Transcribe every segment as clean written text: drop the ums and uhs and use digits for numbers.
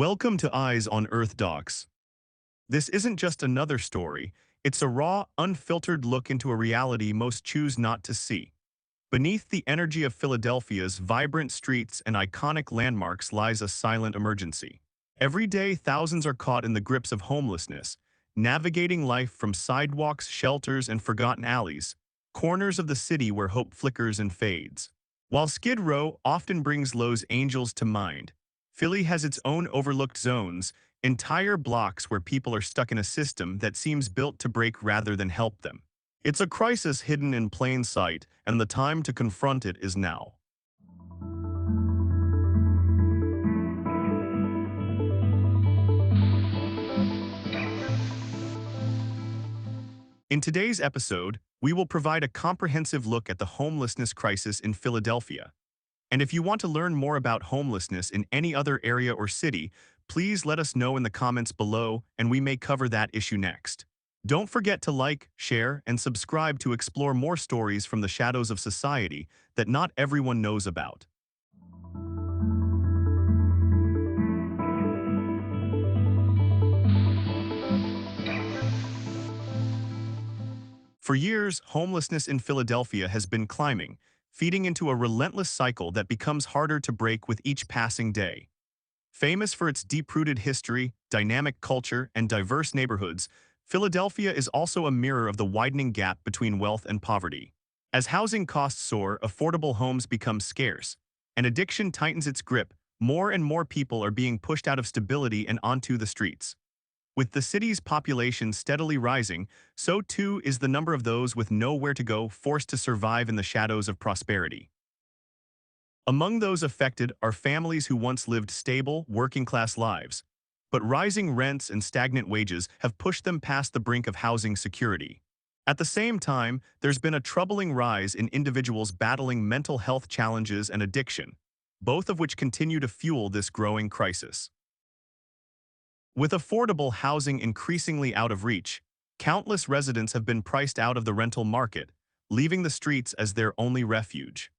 Welcome to Eyes on Earth Docs. This isn't just another story, it's a raw, unfiltered look into a reality most choose not to see. Beneath the energy of Philadelphia's vibrant streets and iconic landmarks lies a silent emergency. Every day, thousands are caught in the grips of homelessness, navigating life from sidewalks, shelters, and forgotten alleys, corners of the city where hope flickers and fades. While Skid Row often brings Lowe's Angels to mind, Philly has its own overlooked zones, entire blocks where people are stuck in a system that seems built to break rather than help them. It's a crisis hidden in plain sight, and the time to confront it is now. In today's episode, we will provide a comprehensive look at the homelessness crisis in Philadelphia. And if you want to learn more about homelessness in any other area or city, please let us know in the comments below and we may cover that issue next. Don't forget to like, share, and subscribe to explore more stories from the shadows of society that not everyone knows about. For years, homelessness in Philadelphia has been climbing, feeding into a relentless cycle that becomes harder to break with each passing day. Famous for its deep-rooted history, dynamic culture, and diverse neighborhoods, Philadelphia is also a mirror of the widening gap between wealth and poverty. As housing costs soar, affordable homes become scarce, and addiction tightens its grip, more and more people are being pushed out of stability and onto the streets. With the city's population steadily rising, so too is the number of those with nowhere to go forced to survive in the shadows of prosperity. Among those affected are families who once lived stable, working-class lives, but rising rents and stagnant wages have pushed them past the brink of housing security. At the same time, there's been a troubling rise in individuals battling mental health challenges and addiction, both of which continue to fuel this growing crisis. With affordable housing increasingly out of reach, countless residents have been priced out of the rental market, leaving the streets as their only refuge.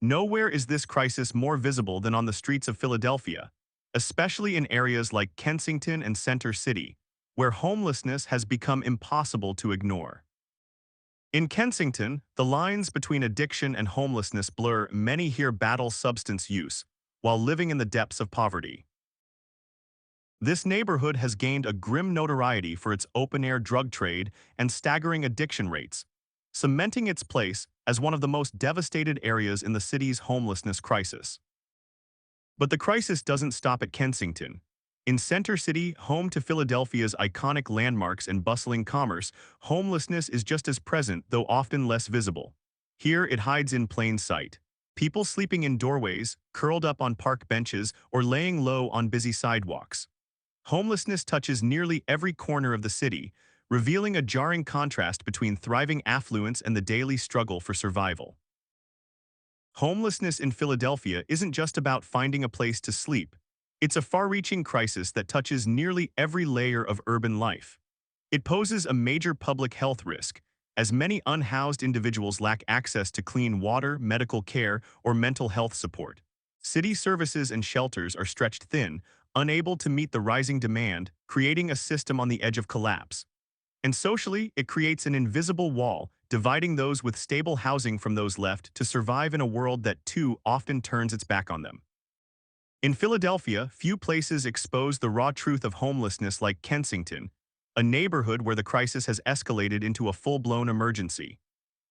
Nowhere is this crisis more visible than on the streets of Philadelphia, especially in areas like Kensington and Center City, where homelessness has become impossible to ignore. In Kensington, the lines between addiction and homelessness blur. Many here battle substance use, while living in the depths of poverty. This neighborhood has gained a grim notoriety for its open-air drug trade and staggering addiction rates, cementing its place as one of the most devastated areas in the city's homelessness crisis. But the crisis doesn't stop at Kensington. In Center City, home to Philadelphia's iconic landmarks and bustling commerce, homelessness is just as present, though often less visible. Here, it hides in plain sight. People sleeping in doorways, curled up on park benches, or laying low on busy sidewalks. Homelessness touches nearly every corner of the city, revealing a jarring contrast between thriving affluence and the daily struggle for survival. Homelessness in Philadelphia isn't just about finding a place to sleep. It's a far-reaching crisis that touches nearly every layer of urban life. It poses a major public health risk, as many unhoused individuals lack access to clean water, medical care, or mental health support. City services and shelters are stretched thin, unable to meet the rising demand, creating a system on the edge of collapse. And socially, it creates an invisible wall, dividing those with stable housing from those left to survive in a world that too often turns its back on them. In Philadelphia, few places expose the raw truth of homelessness like Kensington, a neighborhood where the crisis has escalated into a full-blown emergency.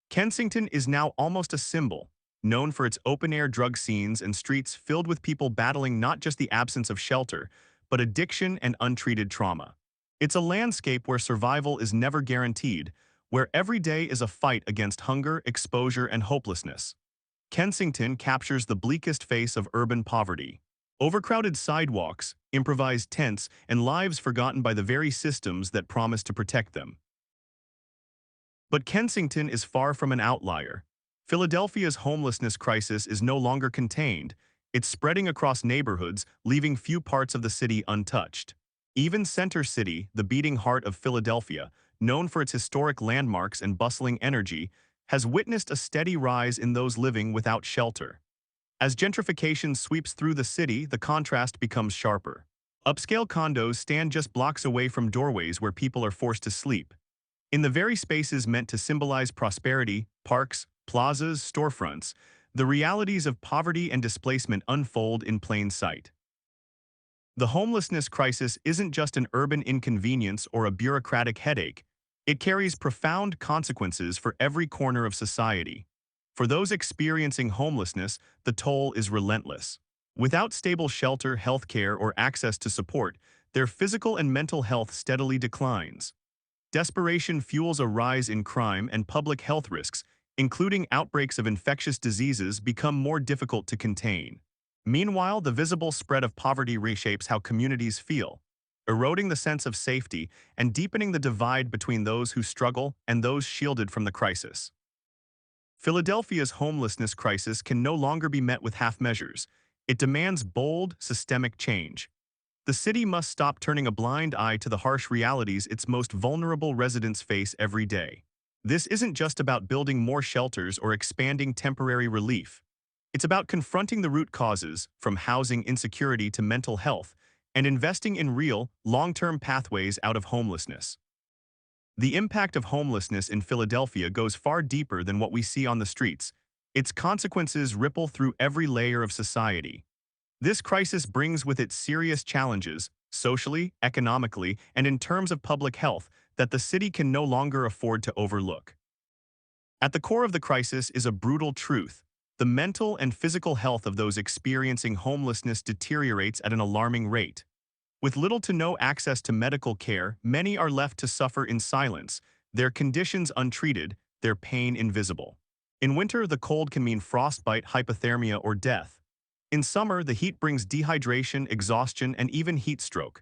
Kensington is now almost a symbol, known for its open-air drug scenes and streets filled with people battling not just the absence of shelter, but addiction and untreated trauma. It's a landscape where survival is never guaranteed, where every day is a fight against hunger, exposure, and hopelessness. Kensington captures the bleakest face of urban poverty. Overcrowded sidewalks, improvised tents, and lives forgotten by the very systems that promise to protect them. But Kensington is far from an outlier. Philadelphia's homelessness crisis is no longer contained. It's spreading across neighborhoods, leaving few parts of the city untouched. Even Center City, the beating heart of Philadelphia, known for its historic landmarks and bustling energy, has witnessed a steady rise in those living without shelter. As gentrification sweeps through the city, the contrast becomes sharper. Upscale condos stand just blocks away from doorways where people are forced to sleep. In the very spaces meant to symbolize prosperity, parks, plazas, storefronts, the realities of poverty and displacement unfold in plain sight. The homelessness crisis isn't just an urban inconvenience or a bureaucratic headache. It carries profound consequences for every corner of society. For those experiencing homelessness, the toll is relentless. Without stable shelter, healthcare, or access to support, their physical and mental health steadily declines. Desperation fuels a rise in crime and public health risks, including outbreaks of infectious diseases, become more difficult to contain. Meanwhile, the visible spread of poverty reshapes how communities feel, eroding the sense of safety and deepening the divide between those who struggle and those shielded from the crisis. Philadelphia's homelessness crisis can no longer be met with half measures. It demands bold, systemic change. The city must stop turning a blind eye to the harsh realities its most vulnerable residents face every day. This isn't just about building more shelters or expanding temporary relief. It's about confronting the root causes, from housing insecurity to mental health, and investing in real, long-term pathways out of homelessness. The impact of homelessness in Philadelphia goes far deeper than what we see on the streets. Its consequences ripple through every layer of society. This crisis brings with it serious challenges, socially, economically, and in terms of public health, that the city can no longer afford to overlook. At the core of the crisis is a brutal truth. The mental and physical health of those experiencing homelessness deteriorates at an alarming rate. With little to no access to medical care, many are left to suffer in silence, their conditions untreated, their pain invisible. In winter, the cold can mean frostbite, hypothermia, or death. In summer, the heat brings dehydration, exhaustion, and even heat stroke.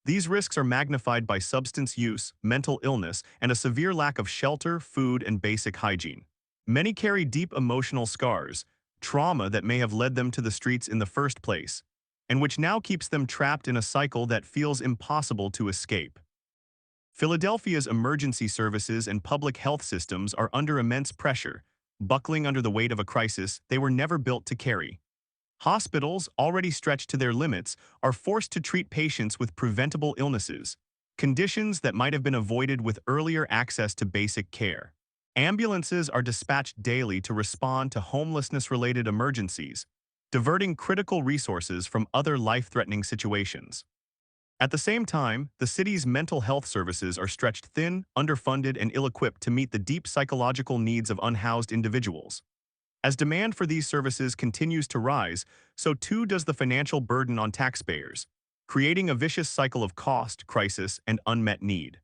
These risks are magnified by substance use, mental illness, and a severe lack of shelter, food, and basic hygiene. Many carry deep emotional scars, trauma that may have led them to the streets in the first place, and which now keeps them trapped in a cycle that feels impossible to escape. Philadelphia's emergency services and public health systems are under immense pressure, buckling under the weight of a crisis they were never built to carry. Hospitals, already stretched to their limits, are forced to treat patients with preventable illnesses, conditions that might have been avoided with earlier access to basic care. Ambulances are dispatched daily to respond to homelessness-related emergencies, diverting critical resources from other life-threatening situations. At the same time, the city's mental health services are stretched thin, underfunded, and ill-equipped to meet the deep psychological needs of unhoused individuals. As demand for these services continues to rise, so too does the financial burden on taxpayers, creating a vicious cycle of cost, crisis, and unmet need.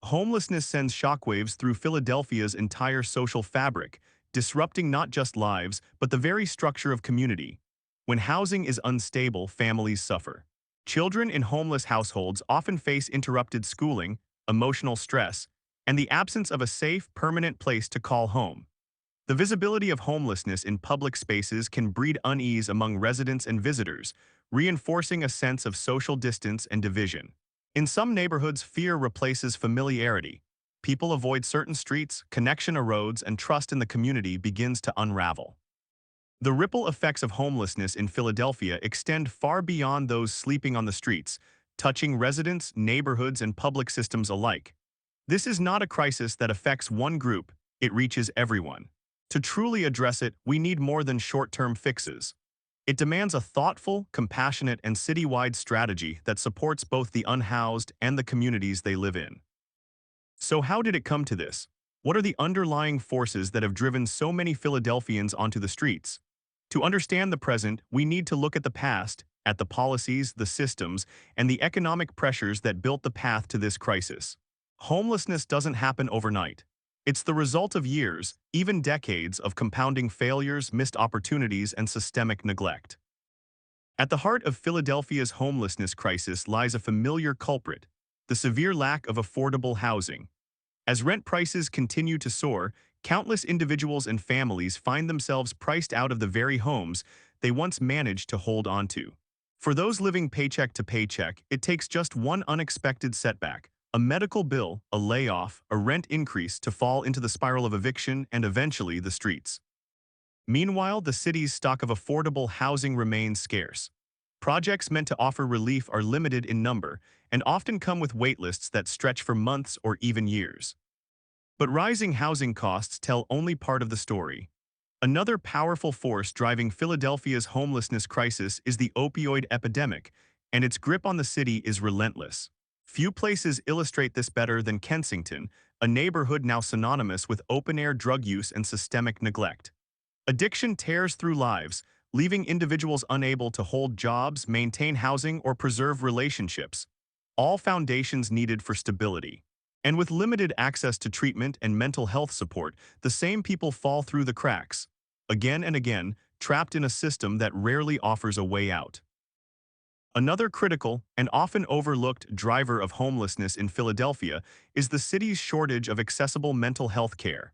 Homelessness sends shockwaves through Philadelphia's entire social fabric, disrupting not just lives, but the very structure of community. When housing is unstable, families suffer. Children in homeless households often face interrupted schooling, emotional stress, and the absence of a safe, permanent place to call home. The visibility of homelessness in public spaces can breed unease among residents and visitors, reinforcing a sense of social distance and division. In some neighborhoods, fear replaces familiarity. People avoid certain streets, connection erodes, and trust in the community begins to unravel. The ripple effects of homelessness in Philadelphia extend far beyond those sleeping on the streets, touching residents, neighborhoods, and public systems alike. This is not a crisis that affects one group, it reaches everyone. To truly address it, we need more than short-term fixes. It demands a thoughtful, compassionate, and citywide strategy that supports both the unhoused and the communities they live in. So how did it come to this? What are the underlying forces that have driven so many Philadelphians onto the streets? To understand the present, we need to look at the past, at the policies, the systems, and the economic pressures that built the path to this crisis. Homelessness doesn't happen overnight. It's the result of years, even decades, of compounding failures, missed opportunities, and systemic neglect. At the heart of Philadelphia's homelessness crisis lies a familiar culprit: the severe lack of affordable housing. As rent prices continue to soar, countless individuals and families find themselves priced out of the very homes they once managed to hold on to. For those living paycheck to paycheck, it takes just one unexpected setback: a medical bill, a layoff, a rent increase to fall into the spiral of eviction and eventually the streets. Meanwhile, the city's stock of affordable housing remains scarce. Projects meant to offer relief are limited in number and often come with waitlists that stretch for months or even years. But rising housing costs tell only part of the story. Another powerful force driving Philadelphia's homelessness crisis is the opioid epidemic, and its grip on the city is relentless. Few places illustrate this better than Kensington, a neighborhood now synonymous with open-air drug use and systemic neglect. Addiction tears through lives, leaving individuals unable to hold jobs, maintain housing, or preserve relationships, all foundations needed for stability. And with limited access to treatment and mental health support, the same people fall through the cracks, again and again, trapped in a system that rarely offers a way out. Another critical and often overlooked driver of homelessness in Philadelphia is the city's shortage of accessible mental health care.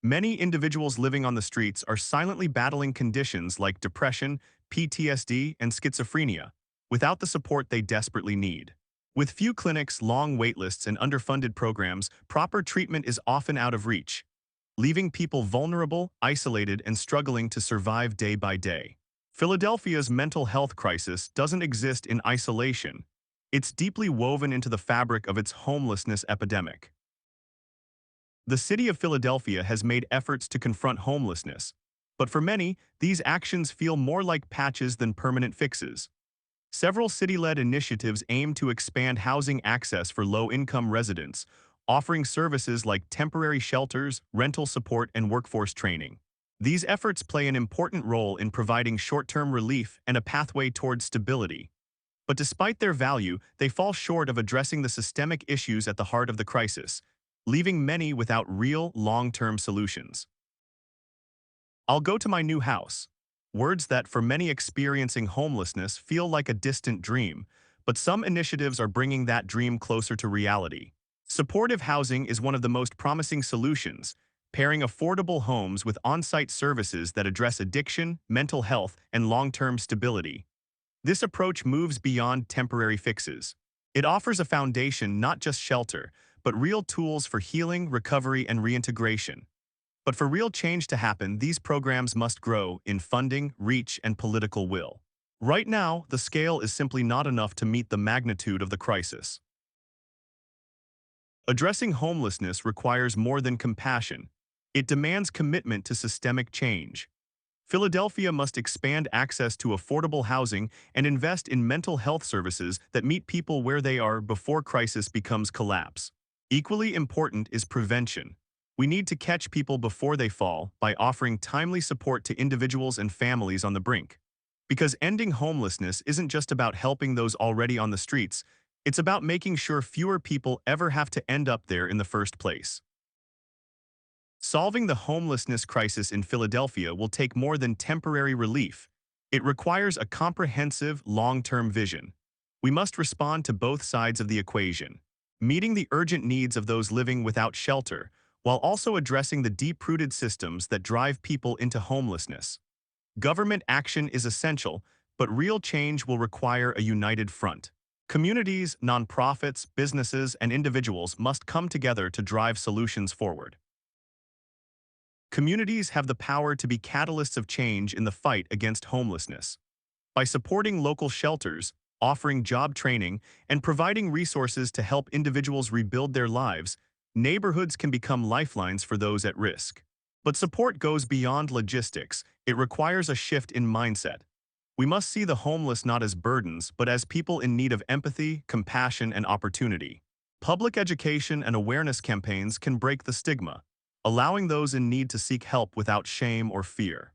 Many individuals living on the streets are silently battling conditions like depression, PTSD, and schizophrenia, without the support they desperately need. With few clinics, long waitlists, and underfunded programs, proper treatment is often out of reach, leaving people vulnerable, isolated, and struggling to survive day by day. Philadelphia's mental health crisis doesn't exist in isolation. It's deeply woven into the fabric of its homelessness epidemic. The city of Philadelphia has made efforts to confront homelessness, but for many, these actions feel more like patches than permanent fixes. Several city-led initiatives aim to expand housing access for low-income residents, offering services like temporary shelters, rental support, and workforce training. These efforts play an important role in providing short-term relief and a pathway towards stability. But despite their value, they fall short of addressing the systemic issues at the heart of the crisis, leaving many without real, long-term solutions. I'll go to my new house. Words that, for many experiencing homelessness, feel like a distant dream, but some initiatives are bringing that dream closer to reality. Supportive housing is one of the most promising solutions, pairing affordable homes with on-site services that address addiction, mental health, and long-term stability. This approach moves beyond temporary fixes. It offers a foundation, not just shelter, but real tools for healing, recovery, and reintegration. But for real change to happen, these programs must grow in funding, reach, and political will. Right now, the scale is simply not enough to meet the magnitude of the crisis. Addressing homelessness requires more than compassion. It demands commitment to systemic change. Philadelphia must expand access to affordable housing and invest in mental health services that meet people where they are before crisis becomes collapse. Equally important is prevention. We need to catch people before they fall by offering timely support to individuals and families on the brink. Because ending homelessness isn't just about helping those already on the streets, it's about making sure fewer people ever have to end up there in the first place. Solving the homelessness crisis in Philadelphia will take more than temporary relief. It requires a comprehensive, long-term vision. We must respond to both sides of the equation, meeting the urgent needs of those living without shelter, while also addressing the deep-rooted systems that drive people into homelessness. Government action is essential, but real change will require a united front. Communities, nonprofits, businesses, and individuals must come together to drive solutions forward. Communities have the power to be catalysts of change in the fight against homelessness. By supporting local shelters, offering job training, and providing resources to help individuals rebuild their lives, neighborhoods can become lifelines for those at risk. But support goes beyond logistics. It requires a shift in mindset. We must see the homeless not as burdens, but as people in need of empathy, compassion, and opportunity. Public education and awareness campaigns can break the stigma, allowing those in need to seek help without shame or fear.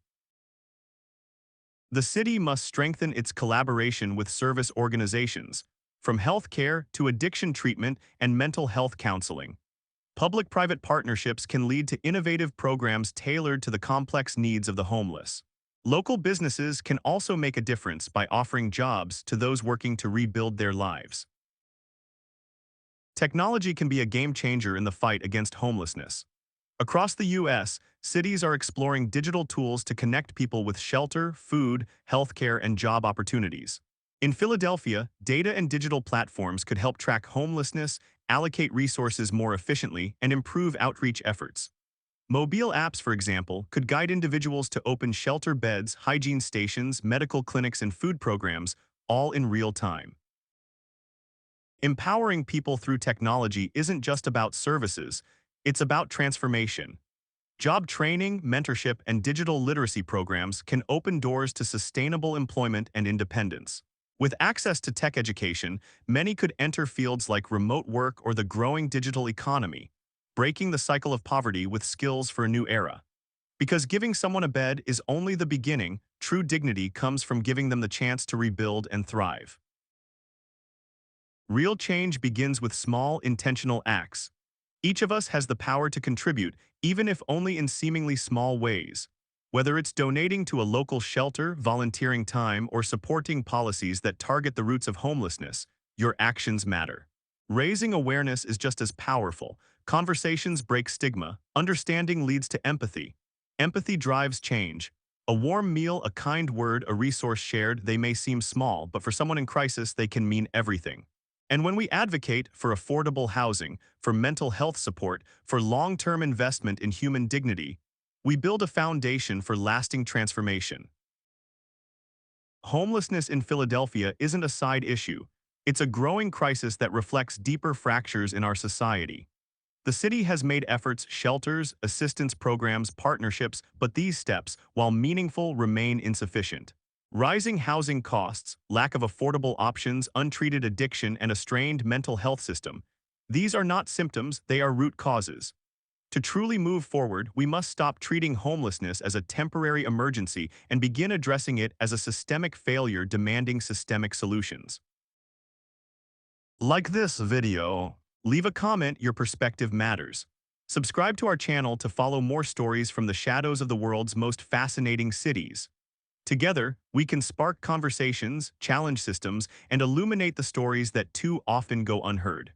The city must strengthen its collaboration with service organizations, from healthcare to addiction treatment and mental health counseling. Public-private partnerships can lead to innovative programs tailored to the complex needs of the homeless. Local businesses can also make a difference by offering jobs to those working to rebuild their lives. Technology can be a game changer in the fight against homelessness. Across the U.S., cities are exploring digital tools to connect people with shelter, food, healthcare, and job opportunities. In Philadelphia, data and digital platforms could help track homelessness, allocate resources more efficiently, and improve outreach efforts. Mobile apps, for example, could guide individuals to open shelter beds, hygiene stations, medical clinics, and food programs, all in real time. Empowering people through technology isn't just about services, it's about transformation. Job training, mentorship, and digital literacy programs can open doors to sustainable employment and independence. With access to tech education, many could enter fields like remote work or the growing digital economy, breaking the cycle of poverty with skills for a new era. Because giving someone a bed is only the beginning, true dignity comes from giving them the chance to rebuild and thrive. Real change begins with small, intentional acts. Each of us has the power to contribute, even if only in seemingly small ways. Whether it's donating to a local shelter, volunteering time, or supporting policies that target the roots of homelessness, your actions matter. Raising awareness is just as powerful. Conversations break stigma. Understanding leads to empathy. Empathy drives change. A warm meal, a kind word, a resource shared, they may seem small, but for someone in crisis, they can mean everything. And when we advocate for affordable housing, for mental health support, for long-term investment in human dignity, we build a foundation for lasting transformation. Homelessness in Philadelphia isn't a side issue. It's a growing crisis that reflects deeper fractures in our society. The city has made efforts, shelters, assistance programs, partnerships, but these steps, while meaningful, remain insufficient. Rising housing costs, lack of affordable options, untreated addiction, and a strained mental health system. These are not symptoms, they are root causes. To truly move forward, we must stop treating homelessness as a temporary emergency and begin addressing it as a systemic failure demanding systemic solutions. Like this video. Leave a comment, your perspective matters. Subscribe to our channel to follow more stories from the shadows of the world's most fascinating cities. Together, we can spark conversations, challenge systems, and illuminate the stories that too often go unheard.